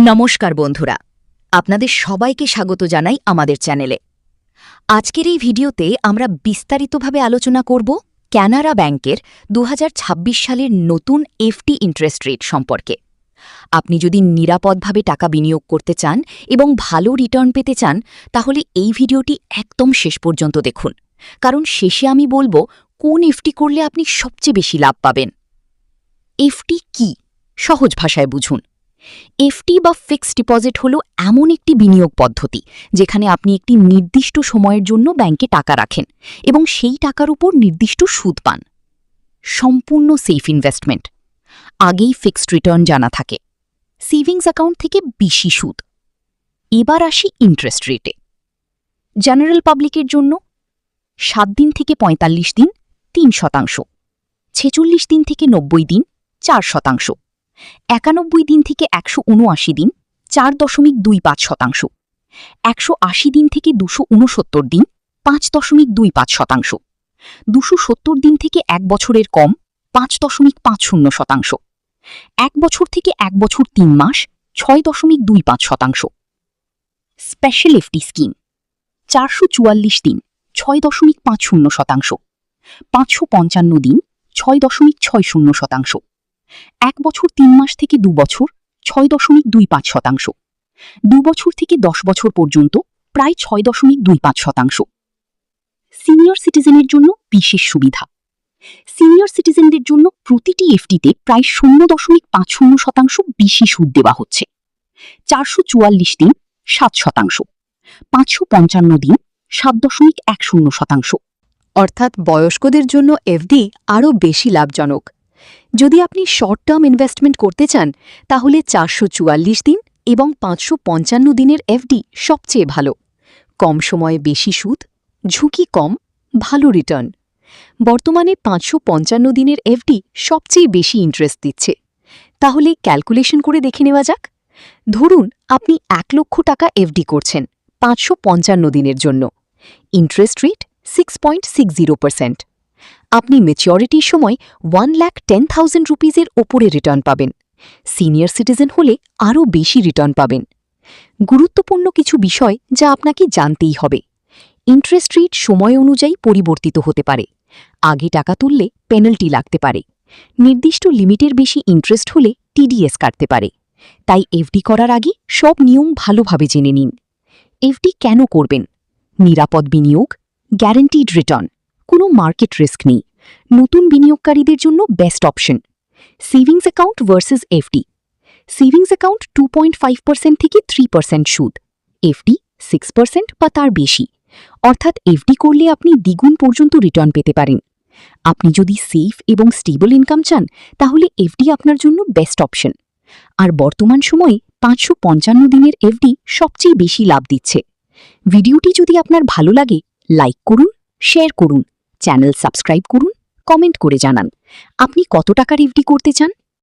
নমস্কার বন্ধুরা, আপনাদের সবাইকে স্বাগত জানাই আমাদের চ্যানেলে। আজকের এই ভিডিওতে আমরা বিস্তারিতভাবে আলোচনা করব কানাড়া ব্যাংকের 2026 সালের নতুন এফডি ইন্টারেস্ট রেট সম্পর্কে। আপনি যদি নিরাপদভাবে টাকা বিনিয়োগ করতে চান এবং ভালো রিটার্ন পেতে চান, তাহলে এই ভিডিওটি একদম শেষ পর্যন্ত দেখুন, কারণ শেষে আমি বলবো কোন এফডি করলে আপনি সবচেয়ে বেশি লাভ পাবেন। এফডি কি, সহজ ভাষায় বুঝুন। এফডি বা ফিক্সড ডিপোজিট হল এমন একটি বিনিয়োগ পদ্ধতি যেখানে আপনি একটি নির্দিষ্ট সময়ের জন্য ব্যাংকে টাকা রাখেন এবং সেই টাকার উপর নির্দিষ্ট সুদ পান। সম্পূর্ণ সেফ ইনভেস্টমেন্ট, আগেই ফিক্সড রিটার্ন জানা থাকে, সেভিংস অ্যাকাউন্ট থেকে বেশি সুদ। এবার আসি ইন্টারেস্ট রেটে। জেনারেল পাবলিকের জন্য 7 দিন থেকে 45 দিন 3%, 46 দিন থেকে 90 দিন 4%, 91 দিন থেকে 179 দিন 4.25%, 180 দিন থেকে 269 দিন 5.25%, 270 দিন থেকে 1 বছরের কম 5.50%, 1 বছর থেকে 1 বছর 3 মাস 6.25%। স্পেশাল এফডি স্কিম 444 দিন 6.50%, 555 দিন 6.60%, 1 বছর 3 মাস থেকে 2 বছর 6.25%, 2 বছর থেকে 10 বছর পর্যন্ত প্রায় 6.25%। সিনিয়র সিটিজেনের জন্য বিশেষ সুবিধা। সিনিয়র সিটিজেনদের জন্য প্রতিটি এফডিতে প্রায় 0.50% বেশি সুদ দেওয়া হচ্ছে। 444 দিন 7%, 555 দিন 7.10%। অর্থাৎ বয়স্কদের জন্য এফডি আরও বেশি লাভজনক। যদি আপনি শর্ট টার্ম ইনভেস্টমেন্ট করতে চান, তাহলে 444 দিন এবং 555 দিনের এফডি সবচেয়ে ভালো। কম সময়ে বেশি সুদ, ঝুঁকি কম, ভালো রিটার্ন। বর্তমানে 555 দিনের এফডি সবচেয়ে বেশি ইন্টারেস্ট দিচ্ছে। তাহলে ক্যালকুলেশন করে দেখে নেওয়া যাক। ধরুন আপনি 1 লক্ষ টাকা এফডি করছেন 555 দিনের জন্য। Interest rate 6.60%। আপনি ম্যাচিওরিটির সময় 1,10,000 রুপিজের ওপরে রিটার্ন পাবেন। সিনিয়র সিটিজেন হলে আরও বেশি রিটার্ন পাবেন। গুরুত্বপূর্ণ কিছু বিষয় যা আপনাকে জানতেই হবে। ইন্টারেস্ট রেট সময় অনুযায়ী পরিবর্তিত হতে পারে। আগে টাকা তুললে পেনাল্টি লাগতে পারে। নির্দিষ্ট লিমিটের বেশি ইন্টারেস্ট হলে টিডিএস কাটতে পারে। তাই এফডি করার আগে সব নিয়ম ভালোভাবে জেনে নিন। এফডি কেন করবেন? নিরাপদ বিনিয়োগ, গ্যারান্টিড রিটার্ন, কোনো মার্কেট রিস্ক নেই, নতুন বিনিয়োগকারীদের জন্য best option. Savings account versus FD. Savings account 2.5% থেকে 3% সুদ, এফডি 6% বা তার বেশি। অর্থাৎ এফডি করলে আপনি দ্বিগুণ পর্যন্ত রিটার্ন পেতে পারেন। আপনি যদি সেফ এবং স্টেবল ইনকাম চান, তাহলে এফডি আপনার জন্য বেস্ট অপশন। আর বর্তমান সময়ে 555 দিনের এফডি সবচেয়ে বেশি লাভ দিচ্ছে। ভিডিওটি যদি আপনার ভালো লাগে, লাইক করুন, শেয়ার করুন, চ্যানেল সাবস্ক্রাইব করুন, কমেন্ট করে জানান আপনি কত টাকার এফডি করতে চান।